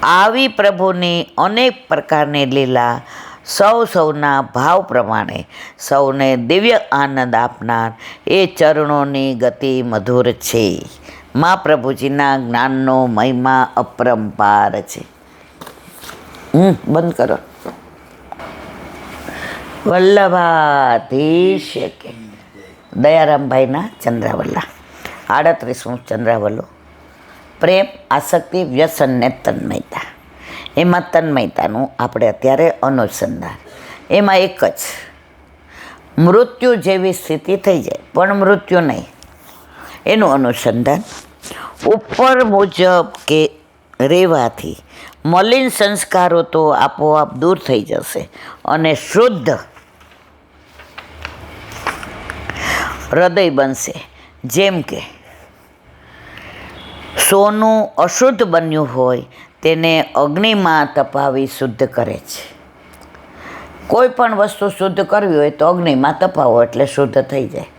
આવી પ્રભુની અનેક પ્રકારની લીલા સૌના ભાવ પ્રમાણે સૌને દિવ્ય આનંદ આપનાર એ ચરણોની ગતિ મધુર છે. મા પ્રભુજીના જ્ઞાનનો મહિમા અપરંપાર છે. બંધ કરો. વલ્લભાધીશ કે દયારામભાઈના ચંદ્રાવલ્લા 38મું ચંદ્રાવલ્લો. પ્રેમ, આસક્તિ, વ્યસન ને તન્મયતા. એમાં તન્મયતાનું આપણે અત્યારે અનુસંધાન. એમાં એક જ મૃત્યુ જેવી સ્થિતિ થઈ જાય પણ મૃત્યુ નહીં, એનું અનુસંધાન. ઉપર મુજબ કે રહેવાથી મલિન સંસ્કારો તો આપોઆપ દૂર થઈ જશે અને શુદ્ધ હૃદય બનશે. જેમ કે સોનું અશુદ્ધ બન્યું હોય તેને અગ્નિમાં તપાવી શુદ્ધ કરે છે. કોઈ પણ વસ્તુ શુદ્ધ કરવી હોય તો અગ્નિમાં તપાવો એટલે શુદ્ધ થઈ જાય.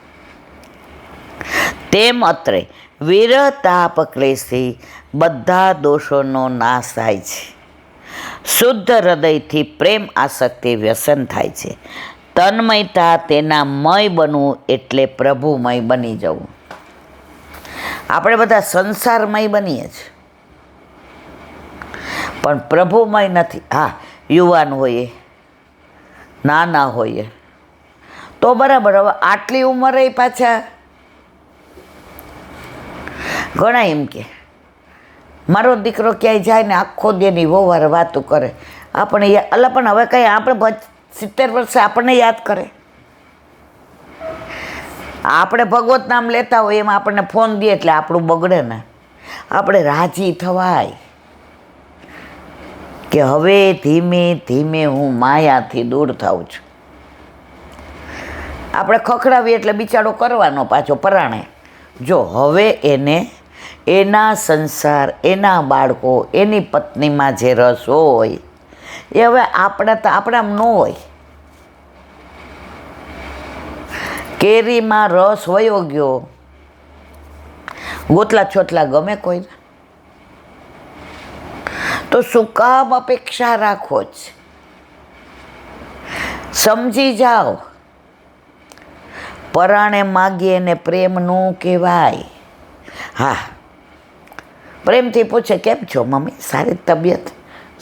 તેમ અત્રે વિરહ તાપ ક્લેશથી બધા દોષોનો નાશ થાય છે. શુદ્ધ હૃદયથી પ્રેમ, આસક્તિ, વ્યસન થાય છે. તન્મયતા તેના મય બનવું એટલે પ્રભુમય બની જવું. આપણે બધા સંસારમય બનીએ છીએ પણ પ્રભુમય નથી. હા, યુવાન હોઈએ, નાના હોઈએ તો બરાબર. હવે આટલી ઉંમરે પાછા ઘણા એમ કે મારો દીકરો ક્યાંય જાય ને આખો દેની વહુવાર વાતું કરે. આપણે અલા પણ હવે કંઈ આપણે 70 વર્ષે આપણને યાદ કરે. આપણે ભગવત નામ લેતા હોય એમાં આપણને ફોન દે એટલે આપણું બગડે ને. આપણે રાજી થવાય કે હવે ધીમે ધીમે હું માયાથી દૂર થાઉં છું. આપણે ખખડાવીએ એટલે બિચારો કરવાનો પાછો પરાણે. જો હવે એને એના સંસાર, એના બાળકો, એની પત્નીમાં જે રસ હોય એ હવે આપણામાં ન હોય. કેરીમાં રસ વયો ગયો, ગોતલા છોટલા ગમે કોઈને તો શું કામ અપેક્ષા રાખો જ? સમજી જાઓ, પરાણે માગીએ ને પ્રેમ ન કહેવાય. હા, પ્રેમથી પૂછે કેમ છો મમ્મી, સારી તબિયત,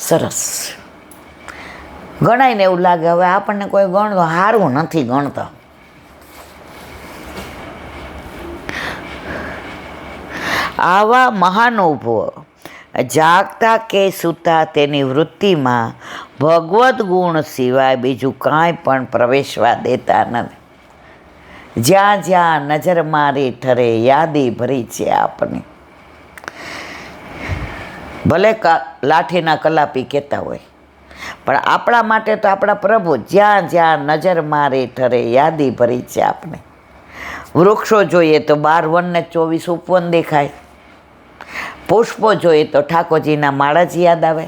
સરસ. ગણાયને એવું લાગે હવે આપણને કોઈ ગણતો સારું નથી ગણતો. આવા મહાનુભવો જાગતા કે સૂતા તેની વૃત્તિમાં ભગવદ્ ગુણ સિવાય બીજું કાંઈ પણ પ્રવેશવા દેતા નથી. જ્યાં જ્યાં નજર મારી ઠરે યાદી ભરી છે આપને. ભલે લાઠીના કલાપી કહેતા હોય પણ આપણા માટે તો આપણા પ્રભુ જ્યાં જ્યાં નજર મારી ઠરે યાદી ભરી છે આપને. વૃક્ષો જોઈએ તો 12 વન ને 24 ઉપવન દેખાય. પુષ્પો જોઈએ તો ઠાકોરજીના માળા જ યાદ આવે.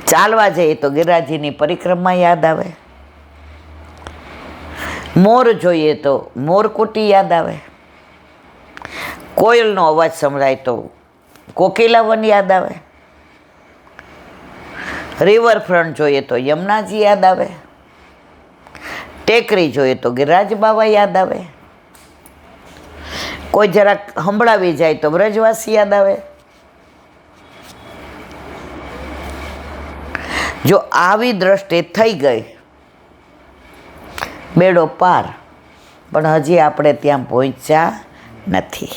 ચાલવા જઈએ તો ગિરિરાજજીની પરિક્રમા યાદ આવે. મોર જોઈએ તો મોરકુટી યાદ આવે. કોયલનો અવાજ સંભળાય તો કોકિલાવન યાદ આવે. રિવરફ્રન્ટ જોઈએ તો યમુનાજી યાદ આવે. ટેકરી જોઈએ તો ગિરિરાજ બાબા યાદ આવે. કોઈ જરાક સંભળાવી જાય તો વ્રજવાસી યાદ આવે. જો આવી દ્રષ્ટિ થઈ ગઈ બેડો પાર. પણ હજી આપણે ત્યાં પહોંચ્યા નથી.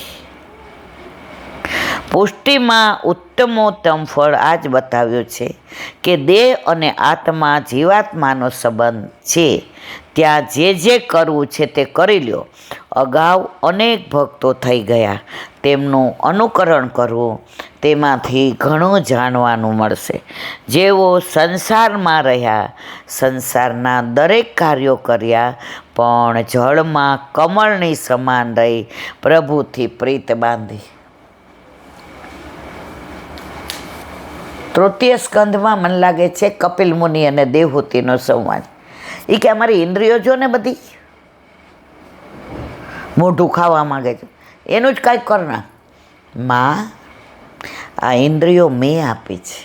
પુષ્ટિમાં ઉત્તમોત્તમ ફળ આ જ બતાવ્યું છે કે દેહ અને આત્મા જીવાત્માનો સંબંધ છે. ત્યાં જે કરવું છે તે કરી લ્યો. અગાઉ અનેક ભક્તો થઈ ગયા, તેમનું અનુકરણ કરવું, તેમાંથી ઘણું જાણવાનું મળશે. જેઓ સંસારમાં રહ્યા, સંસારના દરેક કાર્યો કર્યા, પણ જળમાં કમળની સમાન રહી પ્રભુથી પ્રીત બાંધી. તૃતીય સ્કંધમાં મને લાગે છે કપિલ મુનિ અને દેવહૂતિનો સંવાદ. એ કે અમારી ઇન્દ્રિયો જો ને બધી મોઢું ખાવા માંગે છે, એનું જ કાંઈક કરના. માં આ ઇન્દ્રિયો મેં આપી છે.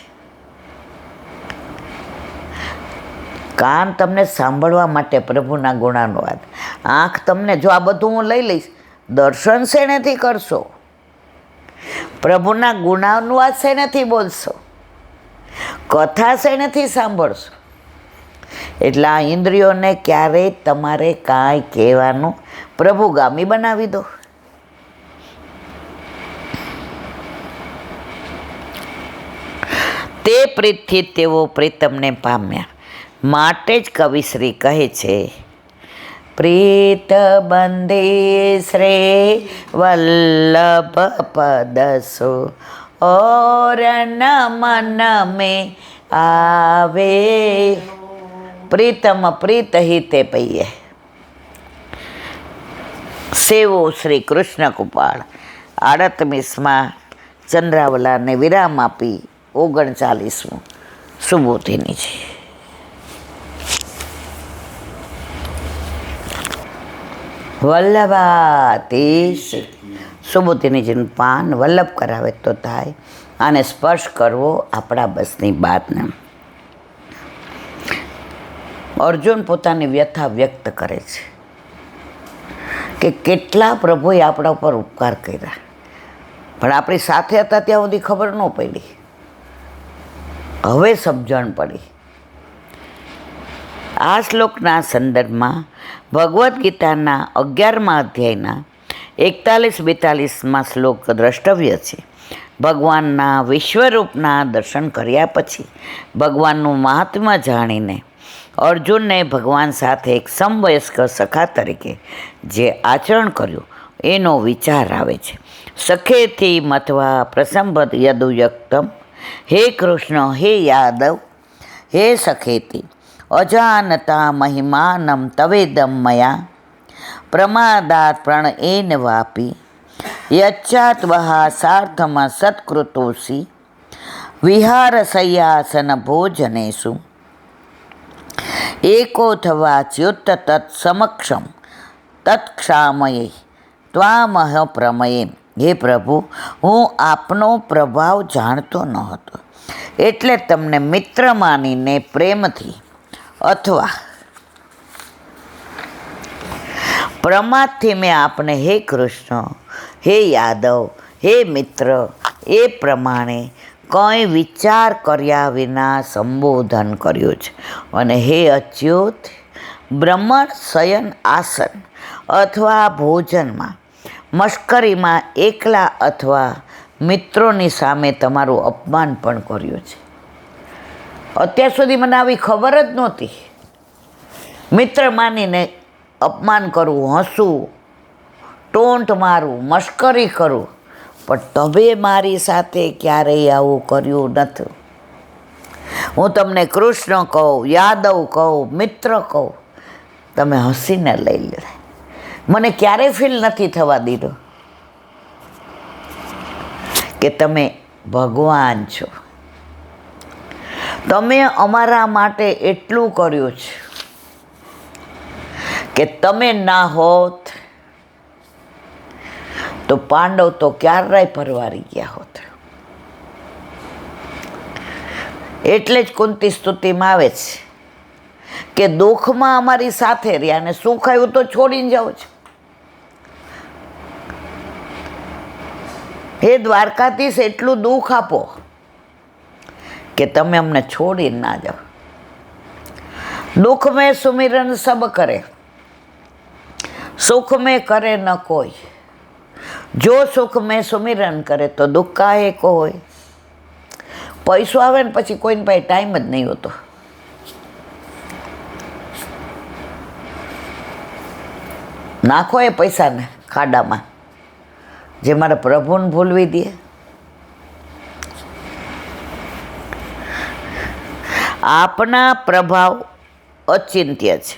કાન તમને સાંભળવા માટે પ્રભુના ગુણાનુવાદ, આંખ તમને, જો આ બધું હું લઈ લઈશ, દર્શન શેનેથી કરશો? પ્રભુના ગુણાનુવાદ શેનેથી બોલશો? કથા શેનેથી સાંભળશો? એટલે આ ઇન્દ્રિયોને ક્યારેય તમારે કાંઈ કહેવાનું પ્રભુગામી બનાવી દો. તે પ્રીતથી તેઓ પ્રીતમને પામ્યા. માટે જ કવિશ્રી કહે છે, પ્રીત બંધે શ્રે વલ્લભ પદસો ઓર મન में આવે. પ્રીતમ પ્રીત હિતે પૈયે. સેવો શ્રી કૃષ્ણ કૃપાળ. 38માં ચંદ્રાવલાને વિરામ આપી 39મું સુબોધિની છે. વલ્લભાતીશ સુબોધિનીજીનું પાન વલ્લભ કરાવે તો થાય. આને સ્પર્શ કરવો આપણા બસની વાત ને. અર્જુન પોતાની વ્યથા વ્યક્ત કરે છે કે કેટલા પ્રભુએ આપણા ઉપર ઉપકાર કર્યા, પણ આપણી સાથે હતા ત્યાં સુધી ખબર ન પડી, હવે સમજણ પડી. આ શ્લોકના સંદર્ભમાં ભગવદ્ ગીતાના 11મા અધ્યાયના 41-42માં શ્લોક દ્રષ્ટવ્ય છે. ભગવાનના વિશ્વરૂપના દર્શન કર્યા પછી ભગવાનનું મહાત્મ્ય જાણીને અર્જુનને ભગવાન સાથે એક સમવયસ્ક સખા તરીકે જે આચરણ કર્યું એનો વિચાર આવે છે. સખેથી મથવા પ્રસંભત યદુયક્તમ. હે કૃષ્ણ, હે યાદવ, હે સખેતી, અજાનતા મહિમાનમ તવેદમ મયા પ્રમાદાત પ્રણયેન વાપી યચ્ચાત્વહા સાર્થમ સત્કૃતોસી વિહારશય્યાસન ભોજનેષુ એકોથવા ચ્યુત તત્સમક્ષમ તત્ક્ષામયે ત્વામહ પ્રમયે. હે પ્રભુ, હું આપનો પ્રભાવ જાણતો ન હતો, એટલે તમને મિત્ર માનીને પ્રેમથી અથવા પ્રમાદથી મેં આપને હે કૃષ્ણ, હે યાદવ, હે મિત્ર એ પ્રમાણે કંઈ વિચાર કર્યા વિના સંબોધન કર્યું છે. અને હે અચ્યુત, બ્રહ્મણ શયન આસન અથવા ભોજનમાં, મશ્કરીમાં એકલા અથવા મિત્રોની સામે તમારું અપમાન પણ કર્યું છે. અત્યાર સુધી મને આવી ખબર જ નહોતી. મિત્ર માનીને અપમાન કરવું, હસવું, ટોન્ટ મારવું, મશ્કરી કરવું, પણ તમે મારી સાથે ક્યારેય આવું કર્યું નથી. હું તમને કૃષ્ણ કહું, યાદવ કહું, મિત્ર કહું, તમે હસીને લઈ લીધા. મને ક્યારેય ફીલ નથી થવા દીધો કે તમે ભગવાન છો. તમે અમારા માટે એટલું કર્યું છે કે તમે ના હોત તો પાંડવ તો ક્યારેય પરવારી ગયા હોત. એટલે જ કુંતી સ્તુતિમાં આવે છે કે દુઃખમાં અમારી સાથે રહ્યા અને સુખ આવ્યું તો છોડીને જાઓ છો. હે દ્વારકાધીશ, એટલું દુઃખ આપો કે તમે અમને છોડીને ના જાઓ. દુઃખ મેં સુમિરન સબ કરે, સુખ મેં કરે ન કોઈ. જો સુખ મેં સુમિરન કરે તો દુઃખ કાહે કો હોય. પૈસો આવે ને પછી કોઈને પાસે ટાઈમ જ નહીં હોતો. નાખો એ પૈસાને ખાડામાં, જે મારા પ્રભુને ભૂલવી દે. આપના પ્રભાવ અચિંત્ય છે,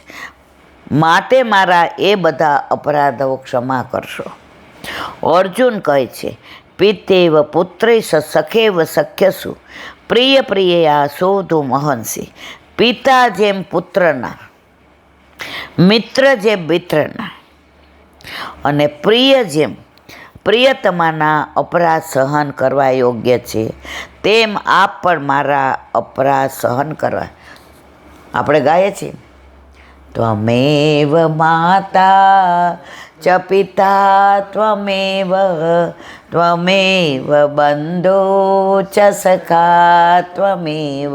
માટે મારા એ બધા અપરાધો ક્ષમા કરશો. અર્જુન કહે છે, પિતેવ પુત્રૈષ સખેવ સખ્યસુ પ્રિય પ્રિયયા શોધુ મહંસી. પિતા જેમ પુત્રના, મિત્ર જેમ મિત્રના, અને પ્રિય જેમ પ્રિયતમાના અપરાધ સહન કરવા યોગ્ય છે, તેમ આપ પણ મારા અપરાધ સહન કરવા. આપણે ગાઈએ છીએ, ત્વમેવ માતા ચ પિતા ત્વમેવ ત્વમેવ બંધો ચ સખા ત્વમેવ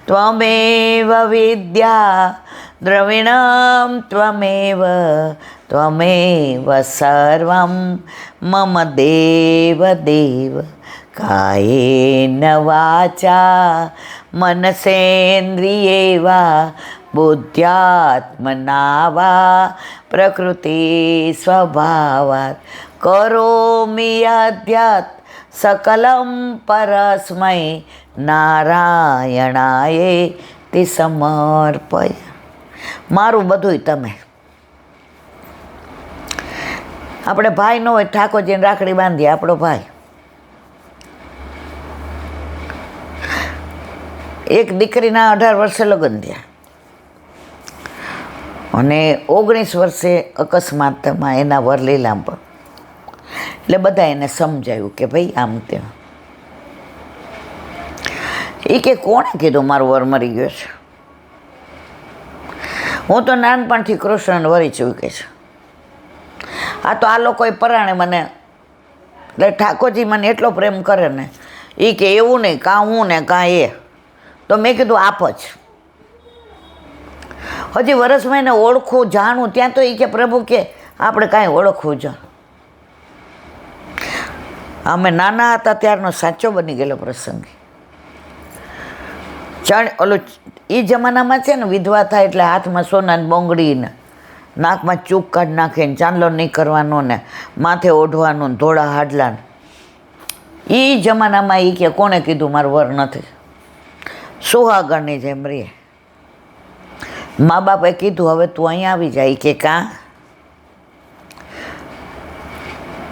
ત્વમેવ વિદ્યા દ્રવિણમ ત્વમેવ ત્વમેવ સર્વં મમ દેવ દેવ. કાયેન વાચા મનસેન્દ્રિયે વા બુદ્ધ્યાત્મના વા પ્રકૃતિ સ્વભાવાત કરોમિ યદ્યત સકલમ પરસ્મૈ નારાયણાય તે સમર્પય. મારું બધુંય તમે. આપણે ભાઈ ન હોય, ઠાકોરજીને રાખડી બાંધીએ, આપણો ભાઈ. એક દીકરીના 18 વર્ષે લગ્ન થયા અને 19 વર્ષે અકસ્માતમાં એના વર લીલામ પર. એટલે બધા એને સમજાયું કે ભાઈ આમ તેમ. એ કે કોણે કીધું મારો વર મરી ગયો છે? હું તો નાનપણથી કૃષ્ણને વરી ચૂકે છે. આ તો આ લોકોએ પરાણે મને, એટલે ઠાકોરજી મને એટલો પ્રેમ કરે ને, એ કે એવું નહીં, કાં હું ને કાં એ. તો મેં કીધું આપ જ. હજી વરસમાં એને ઓળખું જાણું ત્યાં તો એ કે પ્રભુ કે આપણે કાંઈ ઓળખવું જ. અમે નાના હતા ત્યારનો સાચો બની ગયેલો પ્રસંગ. ઓલું એ જમાનામાં છે ને, વિધવા થાય એટલે હાથમાં સોનાની બોંગડીને, નાકમાં ચૂક કાઢી નાખીને, ચાંદલો નહીં કરવાનો ને, માથે ઓઢવાનું ને, ધોળા હાડલાને. એ જમાનામાં એ કે કોણે કીધું મારું વર નથી? સુહાગણની જેમ રે. મા બાપે કીધું હવે તું અહીંયા આવી જાય. કે કાં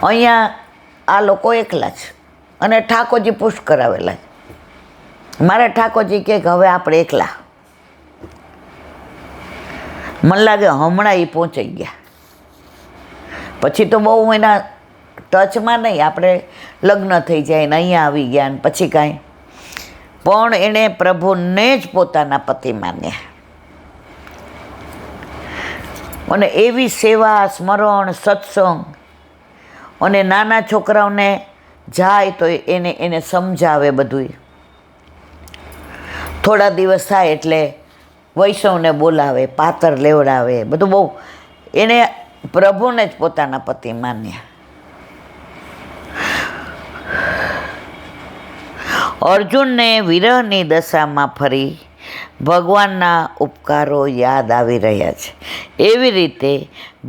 અહીંયા આ લોકો એકલા છે અને ઠાકોરજી પુશ કરાવેલા છે. મારે ઠાકોરજી કે હવે આપણે એકલા. મને લાગે હમણાં એ પહોંચી ગયા. પછી તો બહુ એના ટચમાં નહીં. આપણે લગ્ન થઈ જાય ને અહીંયા આવી ગયા ને પછી કાંઈ. પણ એણે પ્રભુને જ પોતાના પતિ માન્યા. અને એવી સેવા, સ્મરણ, સત્સંગ, અને નાના છોકરાઓને જાય તો એને સમજાવે બધું. થોડા દિવસ થાય એટલે વૈષ્ણવને બોલાવે, પાતર લેવડાવે, બધું બહુ. એણે પ્રભુને જ પોતાના પતિ માન્યા. અર્જુનને વિરહની દશામાં ફરી ભગવાનના ઉપકારો યાદ આવી રહ્યા છે. એવી રીતે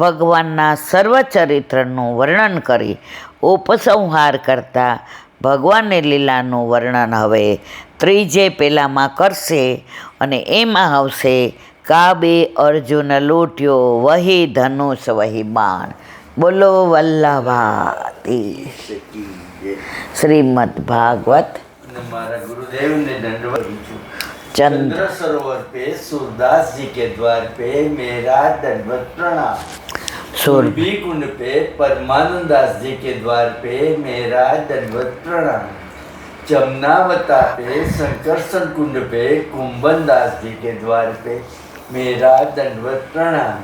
ભગવાનના સર્વચરિત્રનું વર્ણન કરી ઉપસંહાર કરતા ભગવાનની લીલાનું વર્ણન હવે ત્રીજે પેલામાં કરશે. અને એમાં આવશે કાબે અર્જુન લૂંટ્યો વહી ધનુષ વહી બાણ. બોલો વલ્લભાતી. શ્રીમદ ભાગવત. हमारा गुरुदेव ने दंडवत चंद्र सरोवर पे सूरदास जी के द्वार पे मेरा दंडवत प्रणाम. सुरभि कुंड पे परमानंद दास जी के द्वार पे मेरा दंडवत प्रणाम. जमुनावता पे शंकरसन कुंड पे कुंभन दास जी के द्वार पे मेरा दंडवत प्रणाम.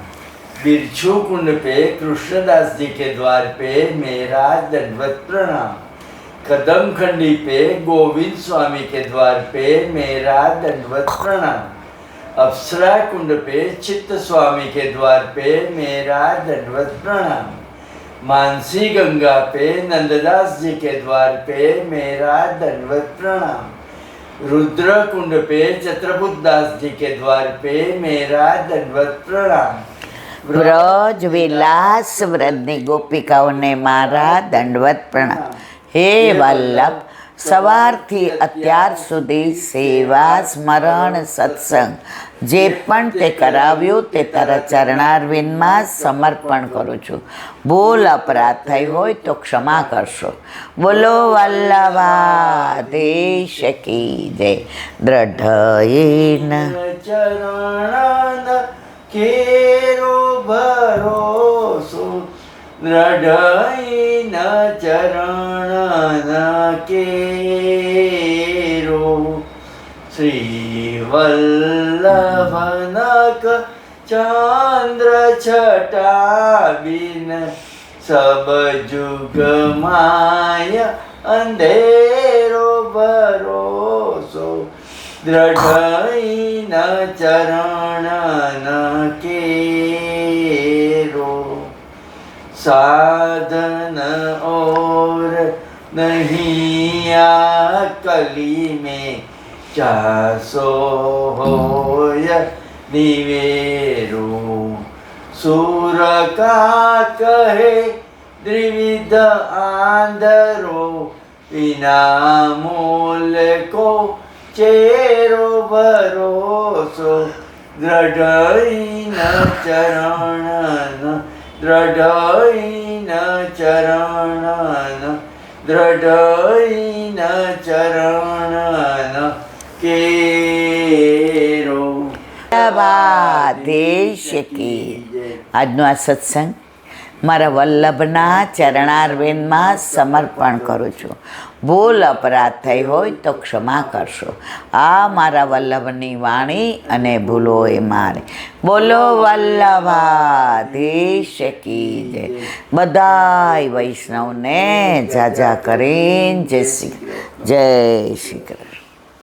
बिरछू कुंड पे कृष्णदास जी के द्वार पे मेरा दंडवत प्रणाम. कदम खंडी पे गोविंद स्वामी के द्वार पे मेरा दंडवत प्रणाम. अप्सरा कुंड पे चित्त स्वामी के द्वार पे मेरा दंडवत प्रणाम. मानसी गंगा पे नंददास जी के द्वार पे मेरा दंडवत प्रणाम. रुद्र कुंड पे छत्रपुत दास जी के द्वार पे मेरा दंडवत प्रणाम. વ્રજ વિલાસ વ્રજની ગોપિકાઓને મારા દંડવત પ્રણામ. હે વલ્લભ, સવારથી અત્યાર સુધી સેવા, સ્મરણ, સત્સંગ જે પણ તે કરાવ્યું તે તારા ચરણારવિંદમાં સમર્પણ કરું છું. ભૂલ અપરાધ થઈ હોય તો ક્ષમા કરશો. બોલો વલ્લભાધીશ કી જય. દ્રઢયેન ચરણાન કેરો ભરોસો દ્રઢઈન ચરણ કેરો શ્રી વલ્લભનક ચંદ્ર છટા બિન સબ જુગ માય અંધેરો ભરોસો દ્રઢઈન ચરણ કેરો સાધન ઓર નહીં આ કલી में ચાસો હોય દિવેરો સુર કા કહે દ્વિવિધ આંધરો વિના મૂલ કો ચેરો ભરોસો દ્રઢઈન ચરણ દ્રઢઈન ચરણ દ્રઢઈન ચરણ કેરો. દેશ કી આજનો આ સત્સંગ મારા વલ્લભના ચરણારવિંદમાં સમર્પણ કરું છું. ભૂલ અપરાધ થઈ હોય તો ક્ષમા કરશો. આ મારા વલ્લભની વાણી અને ભૂલો એ મારે. બોલો વલ્લભાધીશ કી જય. બધાય વૈષ્ણવને જાજા કરીને જય શ્રી કૃષ્ણ.